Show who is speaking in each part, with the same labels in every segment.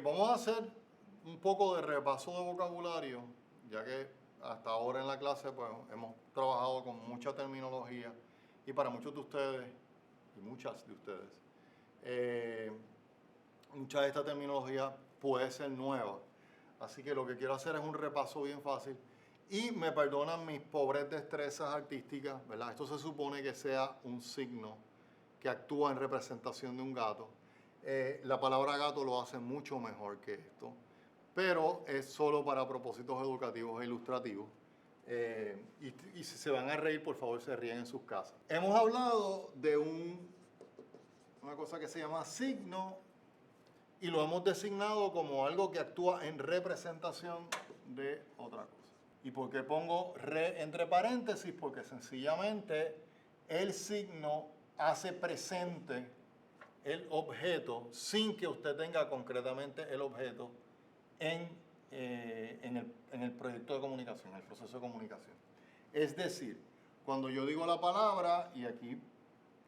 Speaker 1: Vamos a hacer un poco de repaso de vocabulario, ya que hasta ahora en la clase pues, hemos trabajado con mucha terminología y para muchos de ustedes y muchas de ustedes, mucha de esta terminología puede ser nueva. Así que lo que quiero hacer es un repaso bien fácil y me perdonan mis pobres destrezas artísticas, ¿verdad? Esto se supone que sea un signo que actúa en representación de un gato. La palabra gato lo hace mucho mejor que esto, pero es solo para propósitos educativos e ilustrativos. Y si se van a reír, por favor, se ríen en sus casas. Hemos hablado de una cosa que se llama signo y lo hemos designado como algo que actúa en representación de otra cosa. ¿Y por qué pongo re entre paréntesis? Porque sencillamente el signo hace presente el objeto sin que usted tenga concretamente el objeto en el proyecto de comunicación, en el proceso de comunicación. Es decir, cuando yo digo la palabra, y aquí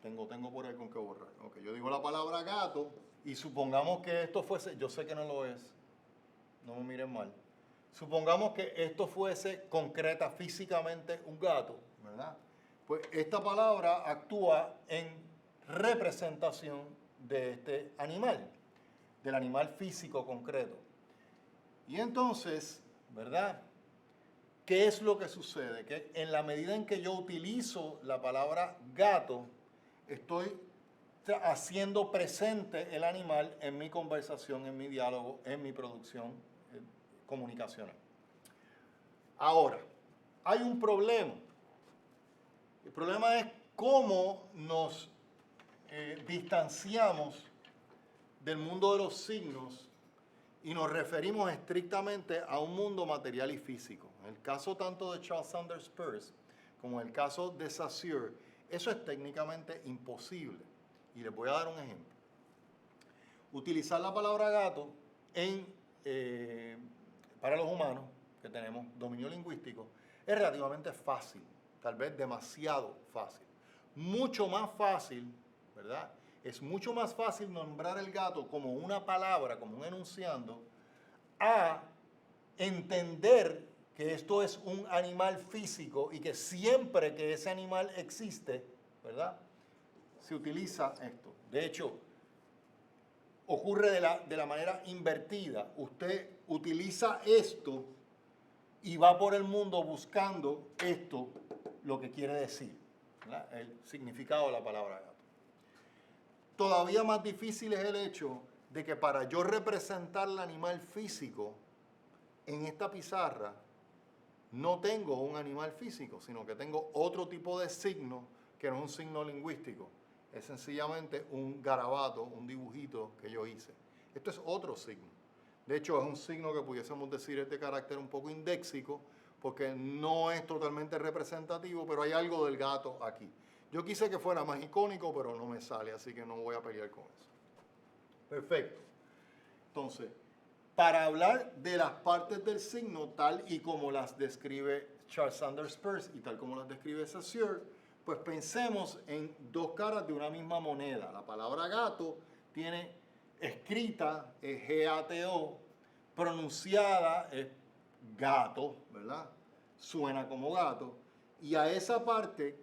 Speaker 1: tengo por ahí con qué borrar, okay, yo digo la palabra gato, y supongamos que esto fuese, yo sé que no lo es, no me miren mal, supongamos que esto fuese concreta físicamente un gato, ¿verdad? Pues esta palabra actúa en representación de este animal, del animal físico concreto. Y entonces, ¿verdad? ¿Qué es lo que sucede? Que en la medida en que yo utilizo la palabra gato, estoy haciendo presente el animal en mi conversación, en mi diálogo, en mi producción comunicacional. Ahora, hay un problema. El problema es cómo nos distanciamos del mundo de los signos y nos referimos estrictamente a un mundo material y físico. En el caso tanto de Charles Sanders Peirce como en el caso de Saussure, eso es técnicamente imposible. Y les voy a dar un ejemplo. Utilizar la palabra gato para los humanos, que tenemos dominio lingüístico, es relativamente fácil, tal vez demasiado fácil. Mucho más fácil, ¿verdad? Es mucho más fácil nombrar el gato como una palabra, como un enunciando, a entender que esto es un animal físico y que siempre que ese animal existe, ¿verdad? Se utiliza esto. De hecho, ocurre de la manera invertida. Usted utiliza esto y va por el mundo buscando esto, lo que quiere decir, ¿verdad? El significado de la palabra gato. Todavía más difícil es el hecho de que para yo representar el animal físico en esta pizarra, no tengo un animal físico, sino que tengo otro tipo de signo que no es un signo lingüístico. Es sencillamente un garabato, un dibujito que yo hice. Esto es otro signo. De hecho, es un signo que pudiésemos decir es de carácter un poco indéxico, porque no es totalmente representativo, pero hay algo del gato aquí. Yo quise que fuera más icónico, pero no me sale, así que no voy a pelear con eso. Perfecto. Entonces, para hablar de las partes del signo, tal y como las describe Charles Sanders Peirce y tal como las describe Saussure, pues pensemos en dos caras de una misma moneda. La palabra gato tiene escrita, es G-A-T-O, pronunciada es gato, ¿verdad? Suena como gato. Y a esa parte,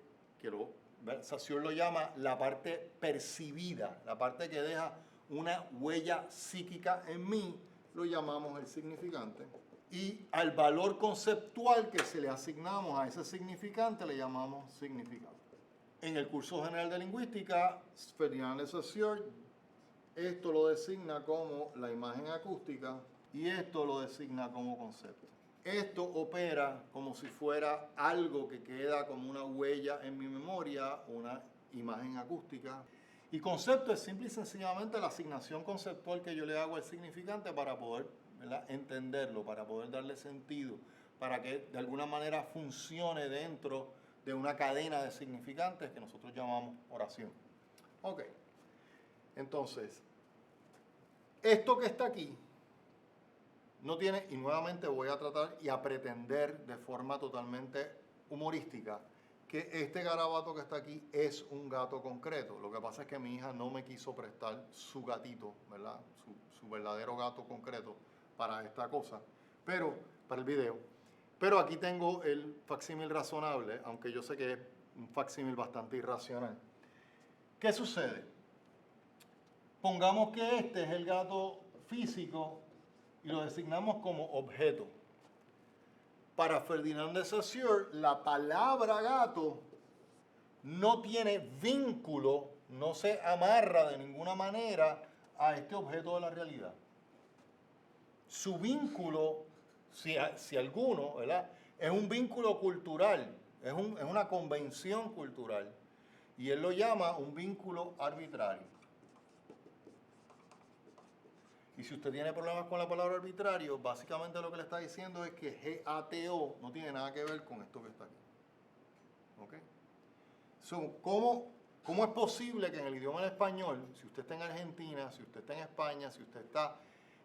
Speaker 1: Saussure lo llama la parte percibida, la parte que deja una huella psíquica en mí, lo llamamos el significante. Y al valor conceptual que se le asignamos a ese significante le llamamos significado. En el curso general de lingüística, Ferdinand de Saussure, esto lo designa como la imagen acústica y esto lo designa como concepto. Esto opera como si fuera algo que queda como una huella en mi memoria, una imagen acústica. Y concepto es simple y sencillamente la asignación conceptual que yo le hago al significante para poder, ¿verdad?, entenderlo, para poder darle sentido, para que de alguna manera funcione dentro de una cadena de significantes que nosotros llamamos oración. Ok, entonces, esto que está aquí no tiene, y nuevamente voy a tratar y a pretender de forma totalmente humorística, que este garabato que está aquí es un gato concreto. Lo que pasa es que mi hija no me quiso prestar su gatito, ¿verdad? Su verdadero gato concreto para esta cosa, pero para el video. Pero aquí tengo el facsímil razonable, aunque yo sé que es un facsímil bastante irracional. ¿Qué sucede? Pongamos que este es el gato físico y lo designamos como objeto. Para Ferdinand de Saussure, la palabra gato no tiene vínculo, no se amarra de ninguna manera a este objeto de la realidad. Su vínculo, si alguno, ¿verdad?, es un vínculo cultural, es una convención cultural, y él lo llama un vínculo arbitrario. Y si usted tiene problemas con la palabra arbitrario, básicamente lo que le está diciendo es que GATO no tiene nada que ver con esto que está aquí. ¿Ok? So, ¿cómo es posible que en el idioma del español, si usted está en Argentina, si usted está en España, si usted está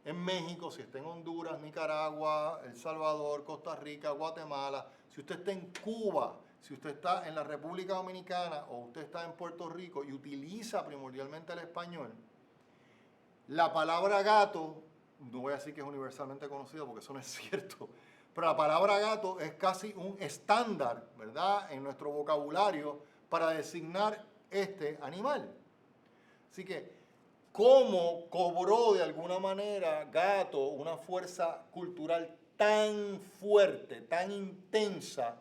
Speaker 1: en México, si está en Honduras, Nicaragua, El Salvador, Costa Rica, Guatemala, si usted está en Cuba, si usted está en la República Dominicana o usted está en Puerto Rico y utiliza primordialmente el español, la palabra gato, no voy a decir que es universalmente conocida porque eso no es cierto, pero la palabra gato es casi un estándar, ¿verdad?, en nuestro vocabulario para designar este animal. Así que, ¿cómo cobró de alguna manera gato una fuerza cultural tan fuerte, tan intensa,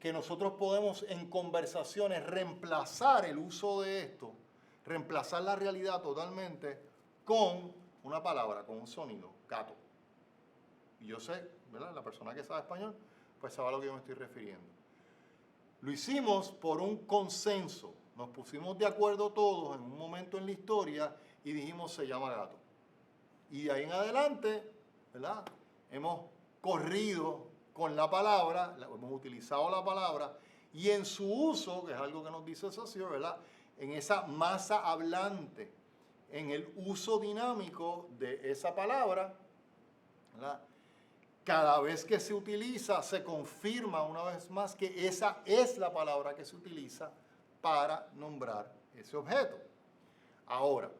Speaker 1: que nosotros podemos en conversaciones reemplazar el uso de esto, reemplazar la realidad totalmente con una palabra, con un sonido, gato? Y yo sé, ¿verdad?, la persona que sabe español, pues sabe a lo que yo me estoy refiriendo. Lo hicimos por un consenso. Nos pusimos de acuerdo todos en un momento en la historia y dijimos, se llama gato. Y de ahí en adelante, ¿verdad?, hemos corrido con la palabra, hemos utilizado la palabra, y en su uso, que es algo que nos dice Saussure, ¿verdad?, en esa masa hablante, en el uso dinámico de esa palabra, ¿verdad?, cada vez que se utiliza, se confirma una vez más que esa es la palabra que se utiliza para nombrar ese objeto. Ahora,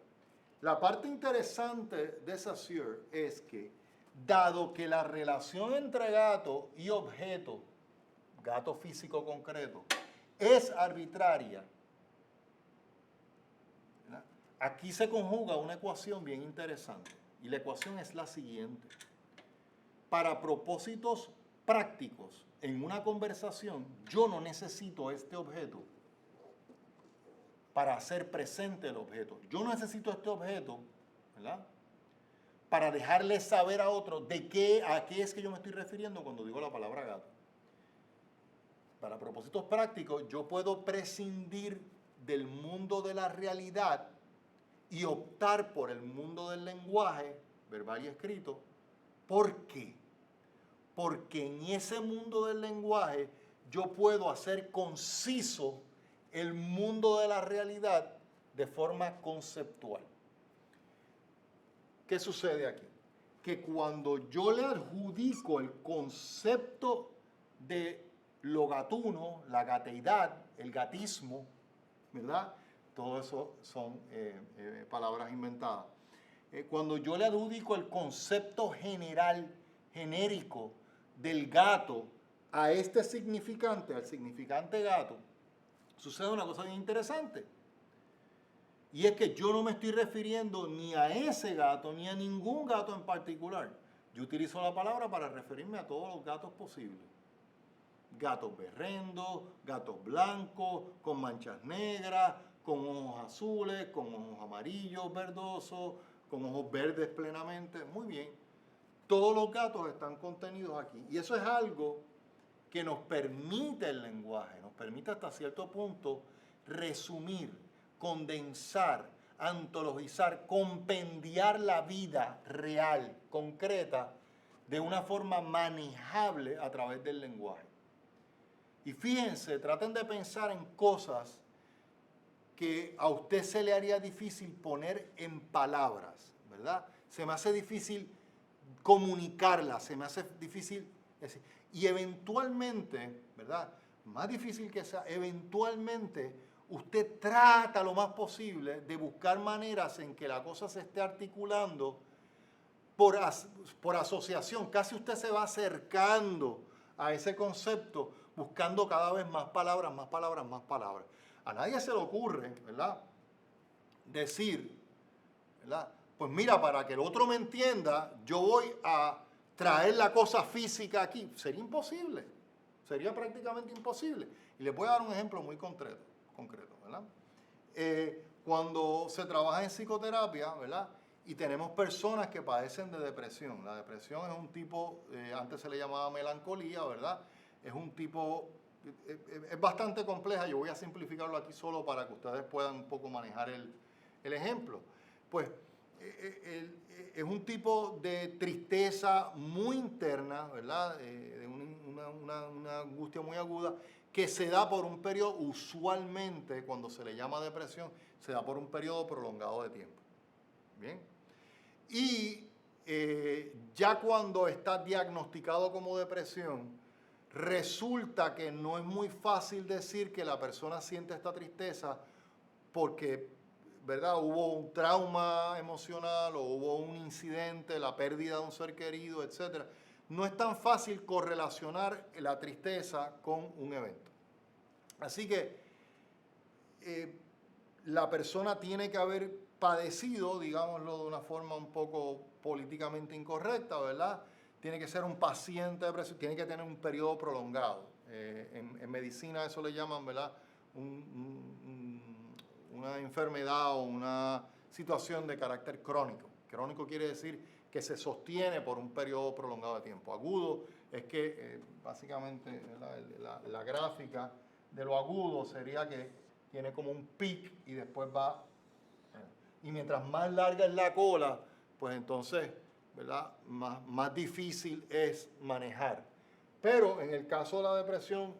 Speaker 1: la parte interesante de Saussure es que, dado que la relación entre gato y objeto, gato físico concreto, es arbitraria, ¿verdad?, aquí se conjuga una ecuación bien interesante. Y la ecuación es la siguiente. Para propósitos prácticos, en una conversación, yo no necesito este objeto para hacer presente el objeto. Yo no necesito este objeto, ¿verdad?, para dejarle saber a otro a qué es que yo me estoy refiriendo cuando digo la palabra gato. Para propósitos prácticos, yo puedo prescindir del mundo de la realidad y optar por el mundo del lenguaje, verbal y escrito. ¿Por qué? Porque en ese mundo del lenguaje yo puedo hacer conciso el mundo de la realidad de forma conceptual. ¿Qué sucede aquí? Que cuando yo le adjudico el concepto de lo gatuno, la gateidad, el gatismo, ¿verdad?, todo eso son palabras inventadas. Cuando yo le adjudico el concepto general, genérico del gato a este significante, al significante gato, sucede una cosa bien interesante. Y es que yo no me estoy refiriendo ni a ese gato ni a ningún gato en particular. Yo utilizo la palabra para referirme a todos los gatos posibles. Gatos berrendos, gatos blancos, con manchas negras, con ojos azules, con ojos amarillos, verdosos, con ojos verdes plenamente. Muy bien. Todos los gatos están contenidos aquí. Y eso es algo que nos permite el lenguaje, nos permite hasta cierto punto resumir, condensar, antologizar, compendiar la vida real, concreta, de una forma manejable a través del lenguaje. Y fíjense, traten de pensar en cosas que a usted se le haría difícil poner en palabras, ¿verdad? Se me hace difícil comunicarlas, se me hace difícil decir. Y eventualmente, ¿verdad?, más difícil que sea, eventualmente usted trata lo más posible de buscar maneras en que la cosa se esté articulando por asociación. Casi usted se va acercando a ese concepto, buscando cada vez más palabras, más palabras, más palabras. A nadie se le ocurre, ¿verdad?, decir, ¿verdad?, pues mira, para que el otro me entienda, yo voy a traer la cosa física aquí. Sería imposible, sería prácticamente imposible. Y les voy a dar un ejemplo muy concreto, ¿verdad? Cuando se trabaja en psicoterapia, ¿verdad?, y tenemos personas que padecen de depresión. La depresión es un tipo, antes se le llamaba melancolía, ¿verdad? Es un tipo, es bastante compleja. Yo voy a simplificarlo aquí solo para que ustedes puedan un poco manejar el ejemplo. Pues es un tipo de tristeza muy interna, ¿verdad? De una angustia muy aguda que se da por un periodo, usualmente cuando se le llama depresión, se da por un periodo prolongado de tiempo. Bien. Y ya cuando está diagnosticado como depresión, resulta que no es muy fácil decir que la persona siente esta tristeza porque, ¿verdad?, hubo un trauma emocional o hubo un incidente, la pérdida de un ser querido, etc. No es tan fácil correlacionar la tristeza con un evento. Así que la persona tiene que haber padecido, digámoslo de una forma un poco políticamente incorrecta, ¿verdad? Tiene que ser un paciente de depresión, tiene que tener un periodo prolongado. En medicina eso le llaman, ¿verdad?, una enfermedad o una situación de carácter crónico. Crónico quiere decir que se sostiene por un periodo prolongado de tiempo. Agudo es que básicamente la gráfica de lo agudo sería que tiene como un pic y después va. Y mientras más larga es la cola, pues entonces, ¿verdad?, más difícil es manejar. Pero en el caso de la depresión,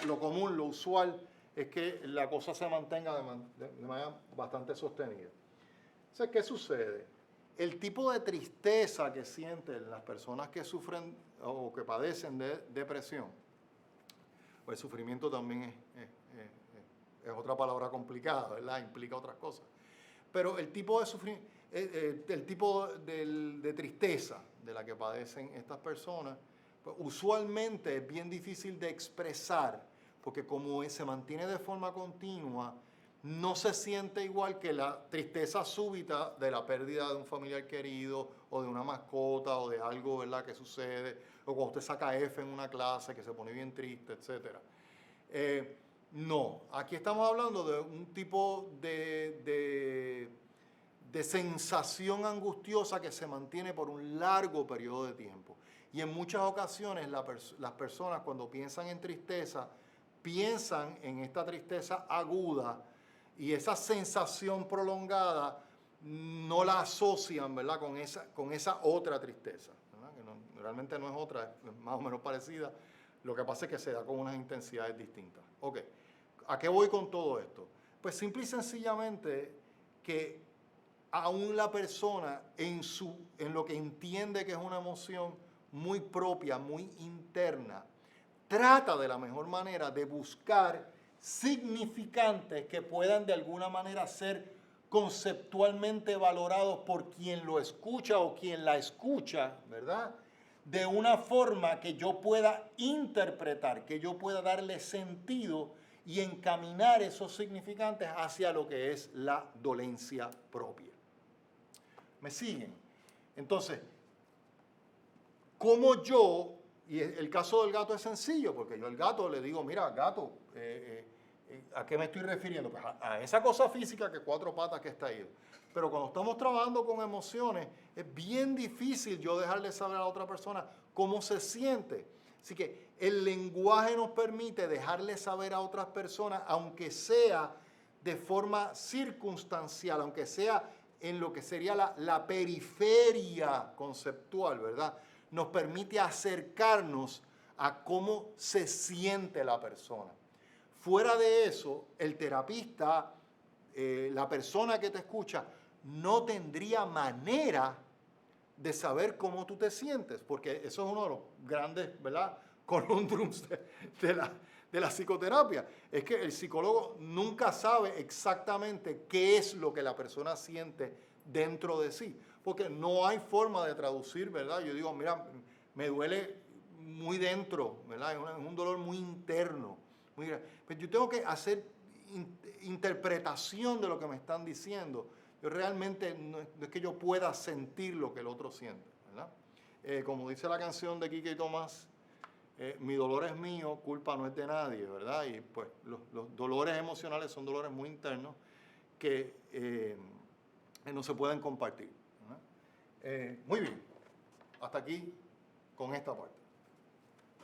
Speaker 1: lo común, lo usual, es que la cosa se mantenga de manera bastante sostenida. Entonces, ¿qué sucede? El tipo de tristeza que sienten las personas que sufren o que padecen de depresión, pues el sufrimiento también es otra palabra complicada, ¿verdad? Implica otras cosas. Pero el tipo de sufrimiento, el tipo de tristeza de la que padecen estas personas, pues usualmente es bien difícil de expresar, porque como se mantiene de forma continua, no se siente igual que la tristeza súbita de la pérdida de un familiar querido o de una mascota o de algo, ¿verdad?, que sucede, o cuando usted saca F en una clase que se pone bien triste, etc. No, aquí estamos hablando de un tipo de sensación angustiosa que se mantiene por un largo periodo de tiempo. Y en muchas ocasiones las personas cuando piensan en tristeza, piensan en esta tristeza aguda y esa sensación prolongada no la asocian, ¿verdad?, con esa otra tristeza, ¿verdad?, que realmente no es otra, es más o menos parecida. Lo que pasa es que se da con unas intensidades distintas. Ok, ¿a qué voy con todo esto? Pues simple y sencillamente que aún la persona en lo que entiende que es una emoción muy propia, muy interna, trata de la mejor manera de buscar significantes que puedan de alguna manera ser conceptualmente valorados por quien lo escucha o quien la escucha, ¿verdad?, de una forma que yo pueda interpretar, que yo pueda darle sentido y encaminar esos significantes hacia lo que es la dolencia propia. ¿Me siguen? Entonces, ¿cómo yo, y el caso del gato es sencillo, porque yo al gato le digo, mira, gato, ¿a qué me estoy refiriendo? Pues a esa cosa física que 4 patas que está ahí. Pero cuando estamos trabajando con emociones, es bien difícil yo dejarle saber a la otra persona cómo se siente. Así que el lenguaje nos permite dejarle saber a otras personas, aunque sea de forma circunstancial, aunque sea en lo que sería la periferia conceptual, ¿verdad?, nos permite acercarnos a cómo se siente la persona. Fuera de eso, el terapista, la persona que te escucha, no tendría manera de saber cómo tú te sientes, porque eso es uno de los grandes, ¿verdad?, conundrums de la psicoterapia. Es que el psicólogo nunca sabe exactamente qué es lo que la persona siente dentro de sí, porque no hay forma de traducir, ¿verdad? Yo digo, mira, me duele muy dentro, ¿verdad? Es un dolor muy interno. Pues yo tengo que hacer interpretación de lo que me están diciendo. Yo realmente no es que yo pueda sentir lo que el otro siente, ¿verdad? Como dice la canción de Quique y Tomás, mi dolor es mío, culpa no es de nadie, ¿verdad? Y pues los dolores emocionales son dolores muy internos que no se pueden compartir, ¿verdad? Muy bien, hasta aquí con esta parte.